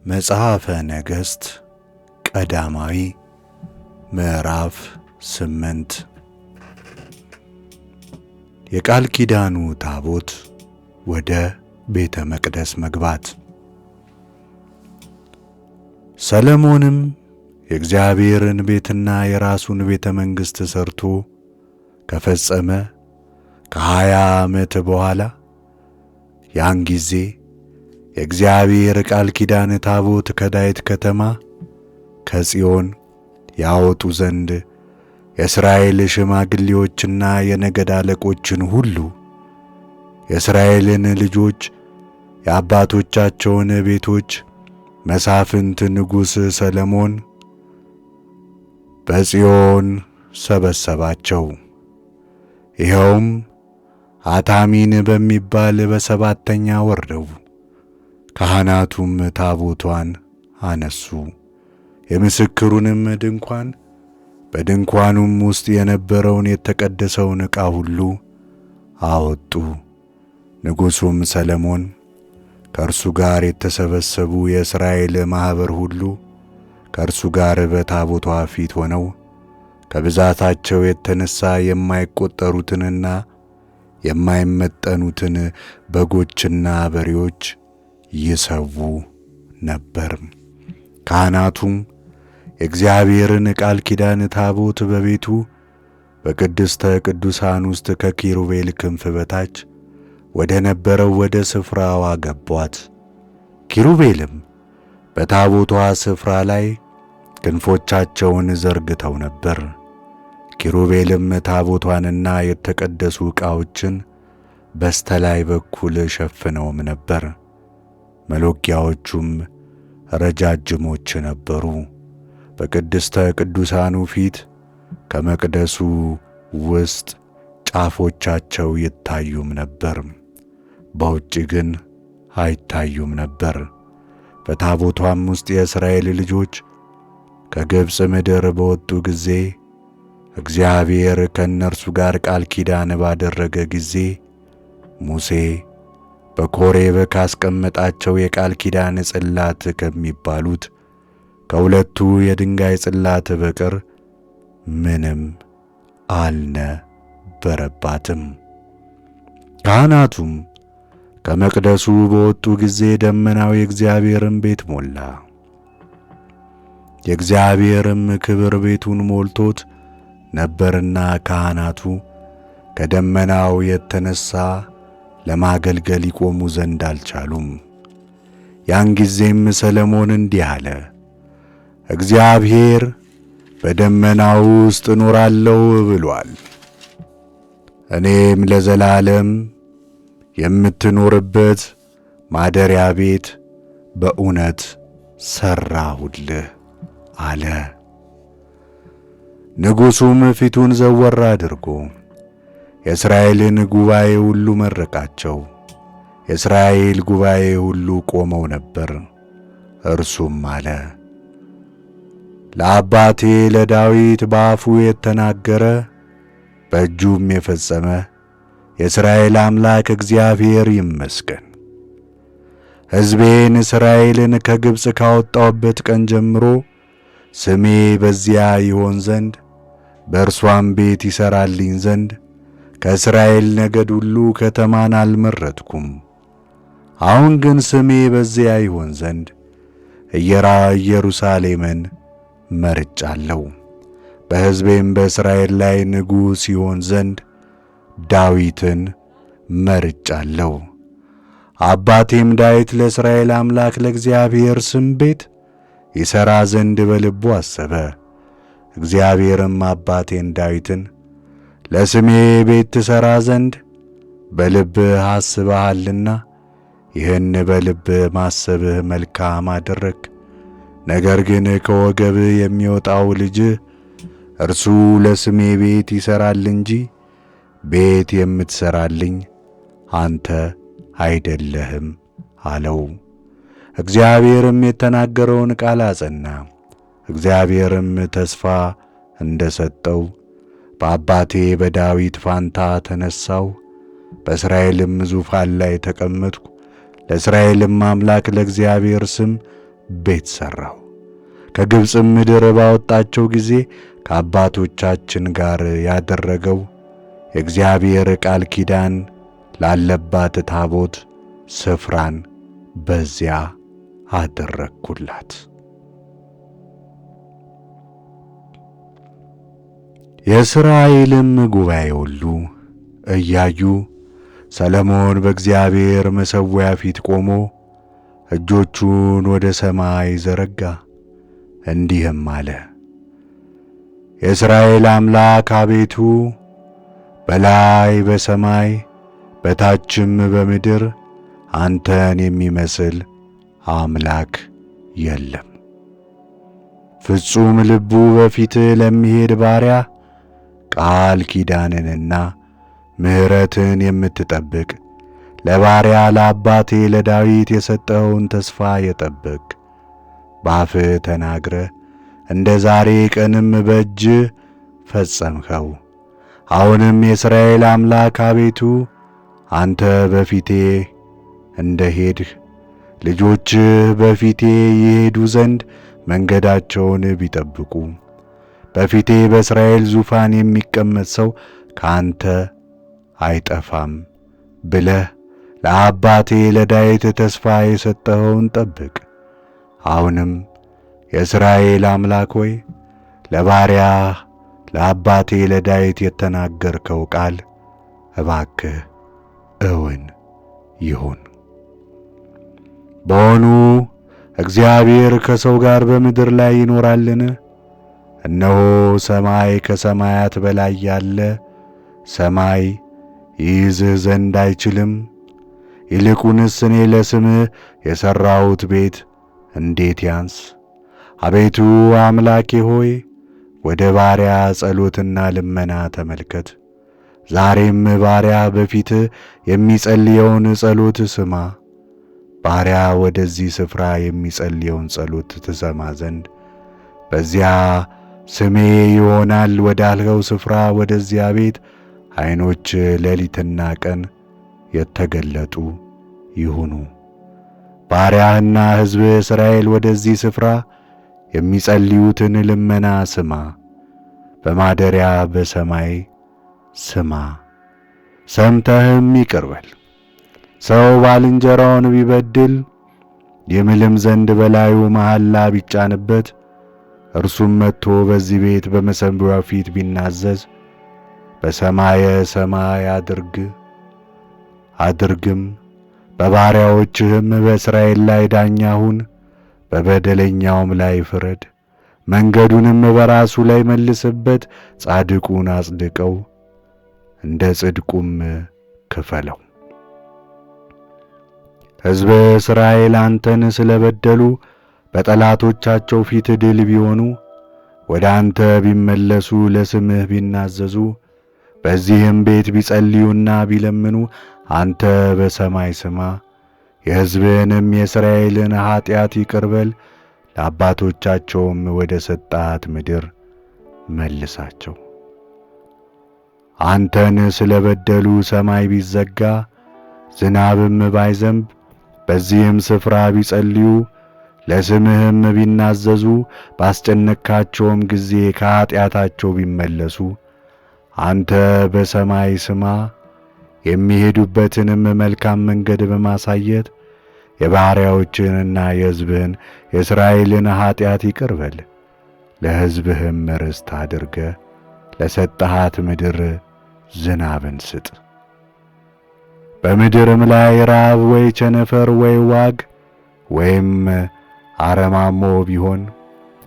መጽሐፈ ነገሥት ቀዳማዊ ምዕራፍ 8 የቃል ኪዳኑ ታቦት ወደ ቤተ መቅደስ መግባት። ሰሎሞንም የእግዚአብሔርን ቤትና የራሱን ቤተ መንግሥት ሰርቶ ከፈጸመ ከ20 ዓመት በኋላ ያን ጊዜ የእግዚአብሔር ቃል ኪዳን ታቦት ከዳዊት ከተማ ከጽዮን ያወጡ ዘንድ የእስራኤል ሽማግሌዎችና የነገድ አለቆችን ሁሉ የእስራኤልን ልጆች የአባቶቻቸውን ቤቶች መሳፍንት ንጉሥ ሰሎሞን በጽዮን ሰበሰባቸው። ይኸውም አታሚን በሚባል በሰባተኛ ወር ነው። ካህናቱም ታቦቷን አነሱ፣ የምስክሩንም ድንኳን በድንኳኑም ውስጥ የነበረውን የተቀደሰውን ዕቃ ሁሉ አወጡ። ንጉሡም ሰሎሞን ከእርሱ ጋር የተሰበሰቡ የእስራኤል ማኅበር ሁሉ ከእርሱ ጋር በታቦቷ ፊት ሆነው ከብዛታቸው የተነሣ የማይቈጠሩትንና የማይመጠኑትን በጎችና በሬዎች ይሰዉ ነበር። ካህናቱም የእግዚአብሔርን ቃል ኪዳን ታቦት በቤቱ በቅድስተ ቅዱሳን ውስጥ ከኪሩቤል ክንፍ በታች ወደ ነበረው ወደ ስፍራው አገቧት። ኪሩቤልም በታቦቷ ስፍራ ላይ ክንፎቻቸውን ዘርግተው ነበር። ኪሩቤልም ታቦቷንና የተቀደሱ ዕቃዎችን በስተላይ በኩል ሸፍነውም ነበር። መሎጊያዎቹም ረጃጅሞች ነበሩ። በቅድስተ ቅዱሳኑ ፊት ከመቅደሱ ውስጥ ጫፎቻቸው ይታዩም ነበር፣ በውጭ ግን አይታዩም ነበር። በታቦቷም ውስጥ የእስራኤል ልጆች ከግብፅ ምድር በወጡ ጊዜ እግዚአብሔር ከእነርሱ ጋር ቃል ኪዳን ባደረገ ጊዜ ሙሴ በኮሬብ ካስቀመጣቸው የቃል ኪዳን ጽላት ከሚባሉት ከሁለቱ የድንጋይ ጽላት በቀር ምንም አልነበረባትም። ካህናቱም ከመቅደሱ በወጡ ጊዜ ደመናው የእግዚአብሔርን ቤት ሞላ። የእግዚአብሔርም ክብር ቤቱን ሞልቶት ነበርና ካህናቱ ከደመናው የተነሣ ለማገልገል ይቆሙ ዘንድ አልቻሉም። ያን ጊዜም ሰሎሞን እንዲህ አለ፣ እግዚአብሔር በደመናው ውስጥ እኖራለሁ ብሎአል። እኔም ለዘላለም የምትኖርበት ማደሪያ ቤት በእውነት ሠራሁልህ አለ። ንጉሡም ፊቱን ዘወር አድርጎ የእስራኤልን ጉባኤ ሁሉ መረቃቸው። የእስራኤል ጉባኤ ሁሉ ቆመው ነበር። እርሱም አለ፣ ለአባቴ ለዳዊት በአፉ የተናገረ በእጁም የፈጸመ የእስራኤል አምላክ እግዚአብሔር ይመስገን። ሕዝቤን እስራኤልን ከግብፅ ካወጣሁበት ቀን ጀምሮ ስሜ በዚያ ይሆን ዘንድ በእርሷም ቤት ይሠራልኝ ዘንድ ከእስራኤል ነገድ ሁሉ ከተማን አልመረጥኩም። አሁን ግን ስሜ በዚያ ይሆን ዘንድ ኢየሩሳሌምን መርጫለሁ። በሕዝቤም በእስራኤል ላይ ንጉሥ ይሆን ዘንድ ዳዊትን መርጫለሁ። አባቴም ዳዊት ለእስራኤል አምላክ ለእግዚአብሔር ስም ቤት ይሠራ ዘንድ በልቡ አሰበ። እግዚአብሔርም አባቴን ዳዊትን ለስሜ ቤት ትሠራ ዘንድ በልብህ አስበሃልና ይህን በልብህ ማሰብህ መልካም አደረግ። ነገር ግን ከወገብህ የሚወጣው ልጅህ እርሱ ለስሜ ቤት ይሠራል እንጂ ቤት የምትሠራልኝ አንተ አይደለህም አለው። እግዚአብሔርም የተናገረውን ቃል አጸና። እግዚአብሔርም ተስፋ እንደ ሰጠው በአባቴ በዳዊት ፋንታ ተነሣሁ፣ በእስራኤልም ዙፋን ላይ ተቀመጥኩ። ለእስራኤልም አምላክ ለእግዚአብሔር ስም ቤት ሠራው። ከግብፅም ምድር ባወጣቸው ጊዜ ከአባቶቻችን ጋር ያደረገው የእግዚአብሔር ቃል ኪዳን ላለባት ታቦት ስፍራን በዚያ አደረግኩላት። የእስራኤልም ጉባኤ ሁሉ እያዩ ሰሎሞን በእግዚአብሔር መሠዊያ ፊት ቆሞ እጆቹን ወደ ሰማይ ዘረጋ፣ እንዲህም አለ። የእስራኤል አምላክ አቤቱ፣ በላይ በሰማይ በታችም በምድር አንተን የሚመስል አምላክ የለም። ፍጹም ልቡ በፊትህ ለሚሄድ ባሪያ ቃል ኪዳንንና ምሕረትን የምትጠብቅ ለባሪያ ለአባቴ ለዳዊት የሰጠኸውን ተስፋ የጠበቅ በአፍህ ተናግረህ እንደ ዛሬ ቀንም በእጅህ ፈጸምኸው። አሁንም የእስራኤል አምላክ አቤቱ፣ አንተ በፊቴ እንደ ሄድህ ልጆችህ በፊቴ ይሄዱ ዘንድ መንገዳቸውን ቢጠብቁ በፊቴ በእስራኤል ዙፋን የሚቀመጥ ሰው ከአንተ አይጠፋም ብለህ ለአባቴ ለዳዊት ተስፋ የሰጠኸውን ጠብቅ። አሁንም የእስራኤል አምላክ ሆይ ለባሪያህ ለአባቴ ለዳዊት የተናገርከው ቃል እባክህ እውን ይሁን። በውኑ እግዚአብሔር ከሰው ጋር በምድር ላይ ይኖራልን? እነሆ ሰማይ ከሰማያት በላይ ያለ ሰማይ ይይዝህ ዘንድ አይችልም። ይልቁንስ እኔ ለስምህ የሠራሁት ቤት እንዴት ያንስ! አቤቱ አምላኬ ሆይ ወደ ባሪያ ጸሎትና ልመና ተመልከት። ዛሬም ባሪያ በፊትህ የሚጸልየውን ጸሎት ስማ። ባሪያ ወደዚህ ስፍራ የሚጸልየውን ጸሎት ትሰማ ዘንድ በዚያ ስሜ ይሆናል ወዳልኸው ስፍራ ወደዚያ ቤት ዓይኖች ሌሊትና ቀን የተገለጡ ይሁኑ። ባሪያህና ሕዝብህ እስራኤል ወደዚህ ስፍራ የሚጸልዩትን ልመና ስማ። በማደሪያ በሰማይ ስማ፣ ሰምተህም ይቅር በል። ሰው ባልንጀራውን ቢበድል ይምልም ዘንድ በላዩ መሐላ ቢጫንበት እርሱም መጥቶ በዚህ ቤት በመሰዊያው ፊት ቢናዘዝ በሰማየ ሰማይ አድርግም፣ በባሪያዎችህም በእስራኤል ላይ ዳኛ ሁን፣ በበደለኛውም ላይ ፍረድ፣ መንገዱንም በራሱ ላይ መልስበት፣ ጻድቁን አጽድቀው፣ እንደ ጽድቁም ክፈለው። ሕዝበ እስራኤል አንተን ስለበደሉ በጠላቶቻቸው ፊት ድል ቢሆኑ ወደ አንተ ቢመለሱ ለስምህ ቢናዘዙ በዚህም ቤት ቢጸልዩና ቢለምኑ አንተ በሰማይ ስማ፣ የሕዝብህንም የእስራኤልን ኀጢአት ይቅር በል፣ ለአባቶቻቸውም ወደ ሰጣት ምድር መልሳቸው። አንተን ስለበደሉ ሰማይ ቢዘጋ ዝናብም ባይዘንብ በዚህም ስፍራ ቢጸልዩ ለስምህም ቢናዘዙ ባስጨነቅካቸውም ጊዜ ከኀጢአታቸው ቢመለሱ አንተ በሰማይ ስማ፣ የሚሄዱበትንም መልካም መንገድ በማሳየት የባሪያዎችህንና የሕዝብህን የእስራኤልን ኀጢአት ይቅር በል፣ ለሕዝብህም ርስት አድርገህ ለሰጠሃት ምድር ዝናብን ስጥ። በምድርም ላይ ራብ ወይ ቸነፈር ወይ ዋግ ወይም አረማሞ ቢሆን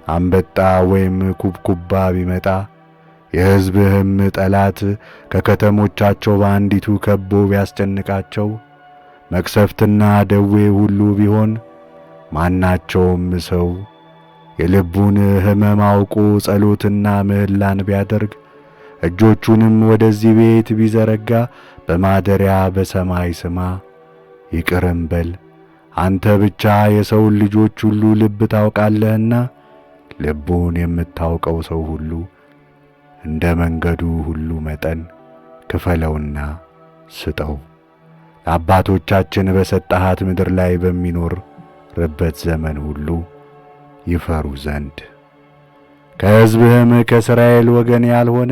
አንበጣ ወይም ኩብኩባ ቢመጣ የሕዝብህም ጠላት ከከተሞቻቸው በአንዲቱ ከቦ ቢያስጨንቃቸው መቅሰፍትና ደዌ ሁሉ ቢሆን ማናቸውም ሰው የልቡን ሕመም አውቆ ጸሎትና ምህላን ቢያደርግ እጆቹንም ወደዚህ ቤት ቢዘረጋ በማደሪያ በሰማይ ስማ፣ ይቅርም በል። አንተ ብቻ የሰውን ልጆች ሁሉ ልብ ታውቃለህና ልቡን የምታውቀው ሰው ሁሉ እንደ መንገዱ ሁሉ መጠን ክፈለውና ስጠው። ለአባቶቻችን በሰጠሃት ምድር ላይ በሚኖር በሚያስቀርበት ዘመን ሁሉ ይፈሩ ዘንድ። ከሕዝብህም ከእስራኤል ወገን ያልሆነ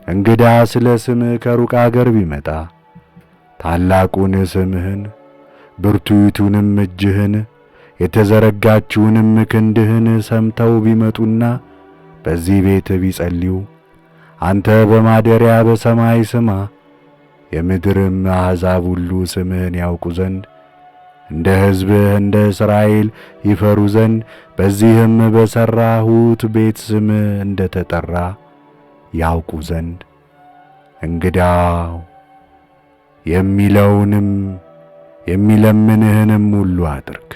እንግዳ ስለ ስምህ ከሩቅ አገር ቢመጣ ታላቁን ስምህን ብርቱይቱንም እጅህን የተዘረጋችውንም ክንድህን ሰምተው ቢመጡና በዚህ ቤት ቢጸልዩ አንተ በማደሪያ በሰማይ ስማ። የምድርም አሕዛብ ሁሉ ስምህን ያውቁ ዘንድ እንደ ሕዝብህ እንደ እስራኤል ይፈሩ ዘንድ በዚህም በሠራሁት ቤት ስምህ እንደ ተጠራ ያውቁ ዘንድ እንግዳው የሚለውንም የሚለምንህንም ሁሉ አድርግ።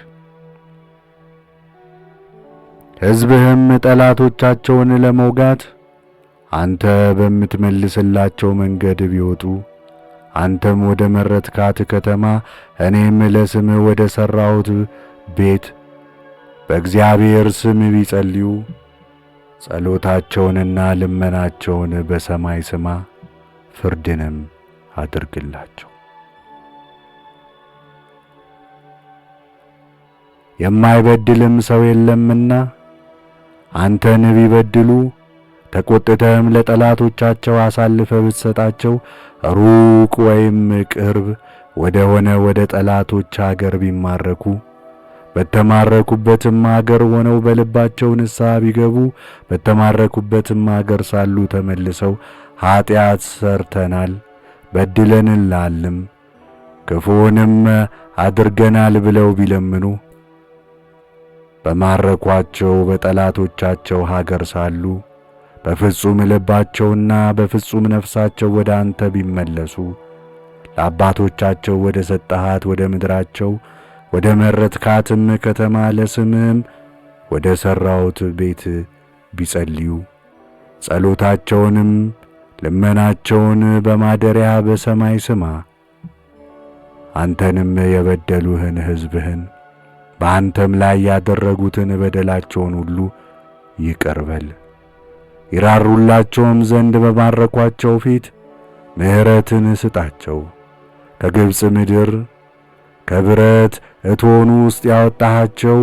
ሕዝብህም ጠላቶቻቸውን ለመውጋት አንተ በምትመልስላቸው መንገድ ቢወጡ አንተም ወደ መረጥካት ከተማ እኔም ለስምህ ወደ ሠራሁት ቤት በእግዚአብሔር ስም ቢጸልዩ ጸሎታቸውንና ልመናቸውን በሰማይ ስማ፣ ፍርድንም አድርግላቸው። የማይበድልም ሰው የለምና አንተን ቢበድሉ ተቈጥተህም ለጠላቶቻቸው አሳልፈ ብትሰጣቸው ሩቅ ወይም ቅርብ ወደ ሆነ ወደ ጠላቶች አገር ቢማረኩ በተማረኩበትም አገር ሆነው በልባቸው ንስሐ ቢገቡ በተማረኩበትም አገር ሳሉ ተመልሰው ኀጢአት ሰርተናል፣ በድለንልሃልም፣ ክፉውንም አድርገናል ብለው ቢለምኑ በማረኳቸው በጠላቶቻቸው ሀገር ሳሉ በፍጹም ልባቸውና በፍጹም ነፍሳቸው ወደ አንተ ቢመለሱ ለአባቶቻቸው ወደ ሰጠሃት ወደ ምድራቸው ወደ መረጥካትም ከተማ ለስምህም ወደ ሠራሁት ቤት ቢጸልዩ ጸሎታቸውንም ልመናቸውን በማደሪያ በሰማይ ስማ። አንተንም የበደሉህን ሕዝብህን በአንተም ላይ ያደረጉትን በደላቸውን ሁሉ ይቅር በል። ይራሩላቸውም ዘንድ በማረኳቸው ፊት ምሕረትን ስጣቸው። ከግብፅ ምድር ከብረት እቶኑ ውስጥ ያወጣሃቸው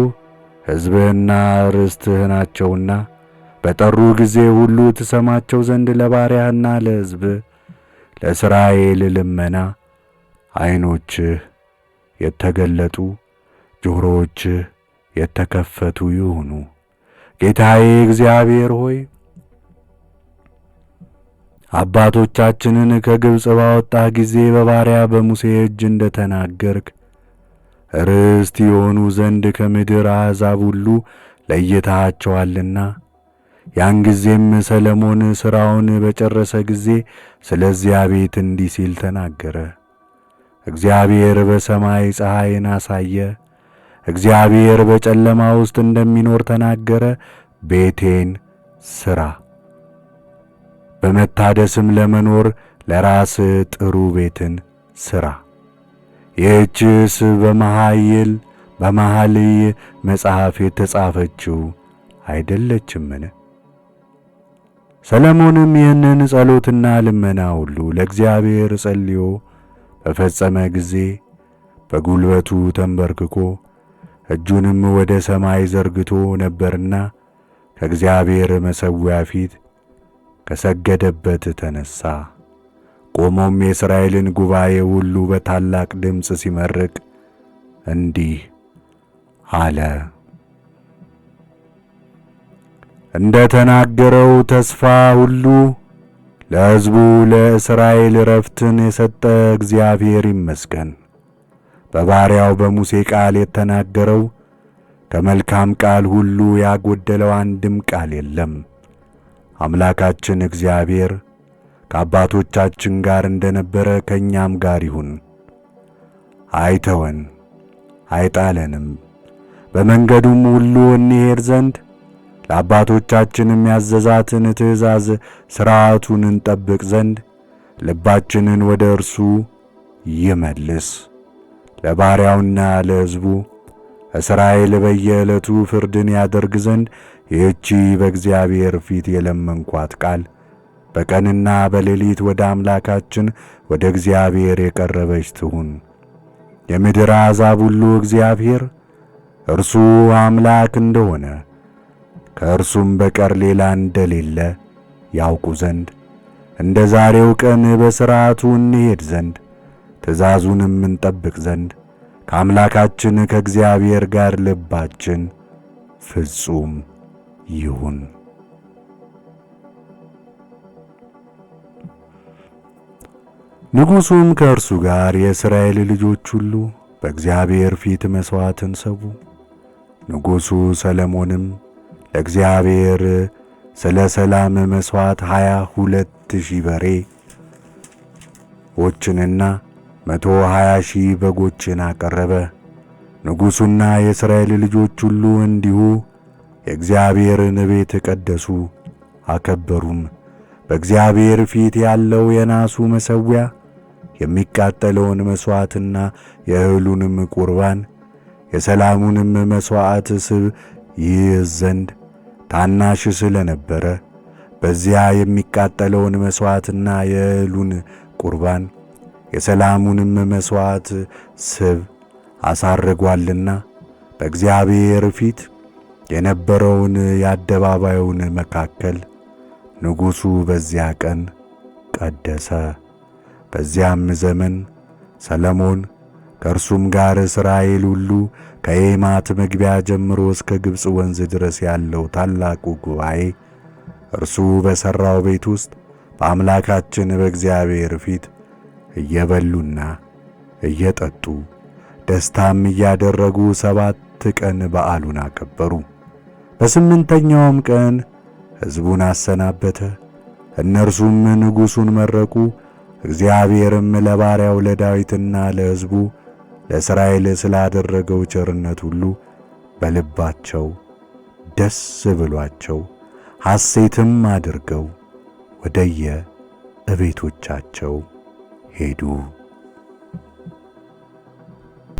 ሕዝብህና ርስትህ ናቸውና በጠሩ ጊዜ ሁሉ ትሰማቸው ዘንድ ለባሪያህና ለሕዝብህ ለእስራኤል ልመና ዐይኖችህ የተገለጡ ጆሮዎችህ የተከፈቱ ይሁኑ። ጌታዬ እግዚአብሔር ሆይ አባቶቻችንን ከግብፅ ባወጣህ ጊዜ በባሪያ በሙሴ እጅ እንደ ተናገርክ ርስት የሆኑ ዘንድ ከምድር አሕዛብ ሁሉ ለይተሃቸዋልና። ያን ጊዜም ሰሎሞን ሥራውን በጨረሰ ጊዜ ስለዚያ ቤት እንዲህ ሲል ተናገረ። እግዚአብሔር በሰማይ ፀሐይን አሳየ። እግዚአብሔር በጨለማ ውስጥ እንደሚኖር ተናገረ። ቤቴን ሥራ፣ በመታደስም ለመኖር ለራስህ ጥሩ ቤትን ሥራ። ይህችስ በመኃልይ መጽሐፍ የተጻፈችው አይደለችምን? ሰሎሞንም ይህንን ጸሎትና ልመና ሁሉ ለእግዚአብሔር ጸልዮ በፈጸመ ጊዜ በጉልበቱ ተንበርክኮ እጁንም ወደ ሰማይ ዘርግቶ ነበርና ከእግዚአብሔር መሠዊያ ፊት ከሰገደበት ተነሣ። ቆሞም የእስራኤልን ጉባኤ ሁሉ በታላቅ ድምፅ ሲመርቅ እንዲህ አለ። እንደ ተናገረው ተስፋ ሁሉ ለሕዝቡ ለእስራኤል ዕረፍትን የሰጠ እግዚአብሔር ይመስገን። በባሪያው በሙሴ ቃል የተናገረው ከመልካም ቃል ሁሉ ያጎደለው አንድም ቃል የለም። አምላካችን እግዚአብሔር ከአባቶቻችን ጋር እንደነበረ ከእኛም ጋር ይሁን። አይተወን አይጣለንም። በመንገዱም ሁሉ እንሄድ ዘንድ ለአባቶቻችንም ያዘዛትን ትእዛዝ ሥርዓቱን እንጠብቅ ዘንድ ልባችንን ወደ እርሱ ይመልስ። ለባሪያውና ለሕዝቡ እስራኤል በየዕለቱ ፍርድን ያደርግ ዘንድ ይህቺ በእግዚአብሔር ፊት የለመንኳት ቃል በቀንና በሌሊት ወደ አምላካችን ወደ እግዚአብሔር የቀረበች ትሁን። የምድር አሕዛብ ሁሉ እግዚአብሔር እርሱ አምላክ እንደሆነ ከእርሱም በቀር ሌላ እንደሌለ ያውቁ ዘንድ እንደ ዛሬው ቀን በሥርዓቱ እንሄድ ዘንድ ትእዛዙንም እንጠብቅ ዘንድ ከአምላካችን ከእግዚአብሔር ጋር ልባችን ፍጹም ይሁን። ንጉሡም ከእርሱ ጋር የእስራኤል ልጆች ሁሉ በእግዚአብሔር ፊት መሥዋዕትን ሰዉ። ንጉሡ ሰሎሞንም ለእግዚአብሔር ስለ ሰላም መሥዋዕት 22,000 በሬዎችንና 120,000 በጎችን አቀረበ። ንጉሡና የእስራኤል ልጆች ሁሉ እንዲሁ የእግዚአብሔርን ቤት ቀደሱ አከበሩም። በእግዚአብሔር ፊት ያለው የናሱ መሠዊያ የሚቃጠለውን መሥዋዕትና የእህሉንም ቁርባን የሰላሙንም መሥዋዕት ስብ ይይዝ ዘንድ ታናሽ ስለነበረ በዚያ የሚቃጠለውን መሥዋዕትና የእህሉን ቁርባን የሰላሙንም መሥዋዕት ስብ አሳርጓልና በእግዚአብሔር ፊት የነበረውን የአደባባዩን መካከል ንጉሡ በዚያ ቀን ቀደሰ። በዚያም ዘመን ሰሎሞን ከእርሱም ጋር እስራኤል ሁሉ ከኤማት መግቢያ ጀምሮ እስከ ግብፅ ወንዝ ድረስ ያለው ታላቁ ጉባኤ እርሱ በሠራው ቤት ውስጥ በአምላካችን በእግዚአብሔር ፊት እየበሉና እየጠጡ ደስታም እያደረጉ 7 ቀን በዓሉን አከበሩ። በስምንተኛውም ቀን ሕዝቡን አሰናበተ። እነርሱም ንጉሡን መረቁ። እግዚአብሔርም ለባሪያው ለዳዊትና ለሕዝቡ ለእስራኤል ስላደረገው ቸርነት ሁሉ በልባቸው ደስ ብሏቸው ሐሴትም አድርገው ወደየ እቤቶቻቸው ሄዱ።